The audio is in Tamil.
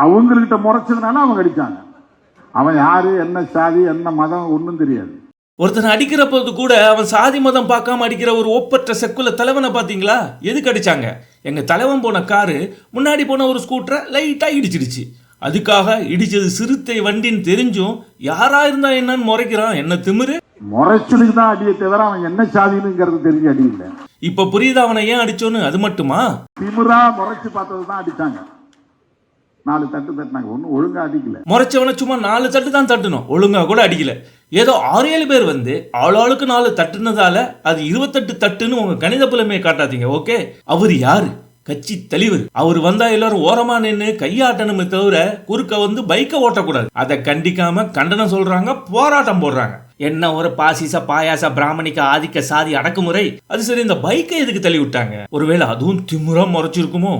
அவங்ககிட்ட முறைச்சதுனால அவங்க அடிச்சாங்க. அவன் யாரு, என்ன சாதி, என்ன மதம் ஒன்றும் தெரியாது. ஒருத்தனை அடிக்கிறப்போது கூட அவன் சாதி மதம் பார்க்காம அடிக்கிற ஒரு ஒப்பற்ற செக்குல தலைவனை பார்த்தீங்களா? எதுக்கு அடிச்சாங்க? எங்க தலைவன் போன காரு முன்னாடி போன ஒரு ஸ்கூட்டரை லைட்டா இடிச்சிடுச்சு. அதுக்காக இடிச்சது சிறுத்தை வண்டின்னு தெரிஞ்சும் யாரா இருந்தா என்னன்னு முறைக்கிறான். என்ன திமிரு! முறைச்சதுக்கு தான் அடியை தவிர அவன் என்ன சாதினுங்கிறது தெரிஞ்சு அடி இல்லை. இப்ப புரியுது அவனை ஏன் அடிச்சோன்னு? அது மட்டுமா? திமிரா முறைச்சு பார்த்தது தான் அடிச்சாங்க. 4 தட்டு தட்டினாங்க, ஒன்றும் ஒழுங்கா அடிக்கல. முறைச்சவனை சும்மா 4 தட்டு தான் தட்டணும், ஒழுங்கா கூட அடிக்கல. ஏதோ 6-7 பேர் வந்து ஆளாளுக்கு 4 தட்டுனதால அது 28 தட்டுன்னு உங்க கணித புலமையை காட்டாதீங்க. ஓகே, அவர் யாரு? கட்சி தலைவர். அவர் வந்தா எல்லாரும் ஓரமா நின்று கையாட்டணுமே தவிர குறுக்க வந்து பைக்கை ஓட்டக்கூடாது. அதை கண்டிக்காம கண்டனம் சொல்றாங்க, போராட்டம் போடுறாங்க. என்ன ஒரு பாசிச பாயாச பிராமணிக்க ஆதிக்க சாதி அடக்குமுறை. அது சரி, இந்த பைக்கை எதுக்கு தள்ளி விட்டாங்க? ஒருவேளை அதுவும் திமுறா முறைச்சிருக்குமோ?